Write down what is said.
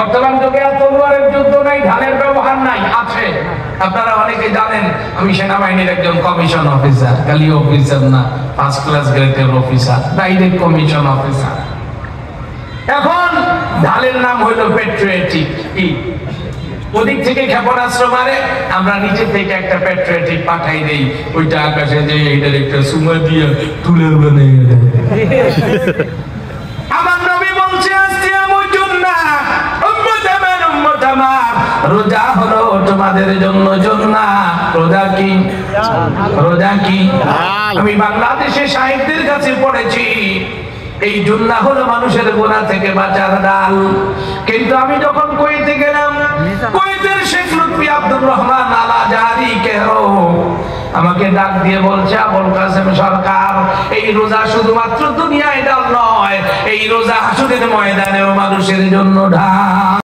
বর্তমান যুগে তলোয়ারের যুদ্ধ নাই, ঢালের ব্যবহার নাই, আছে। আপনারা অনেকে জানেন আমি সেনাবাহিনীর একজন কমিশন অফিসার, খালি অফিসার না, ফার্স্ট ক্লাস গ্রেডের অফিসার, ডাইরেক্ট কমিশন অফিসার। এখন ঢালের নাম হইল পেট্রিয়টিক। কি ওদিক থেকে ক্ষেপণাস্ত্র মারে, আমরা নিচে থেকে একটা পেট্রিয়টিক পাঠাই দেই, ওইটা আকাশে যে এইটার একটা সুমা দিয়ে তুলে বানিয়ে দেয়। আমার নবী বলছে আজকে রোজা হলো তোমাদের জন্য জান্নাত। রোজা কি? রোজা কি? আমি বাংলাদেশে সাহিত্যের কাছে পড়েছি এই জান্নাত হলো মানুষের গুনাহ থেকে বাঁচার ডাল। কিন্তু আমি যখন কুয়েতে গেলাম, কুয়েতের শেখ লুৎফি আব্দুর রহমান আল আজহারি কেহো আমাকে ডাক দিয়ে বলছে, আবুল কাসেম সরকার, এই রোজা শুধুমাত্র দুনিয়ায় ডাল নয়, এই রোজা হাসরের ময়দানেও মানুষের জন্য ঢাল।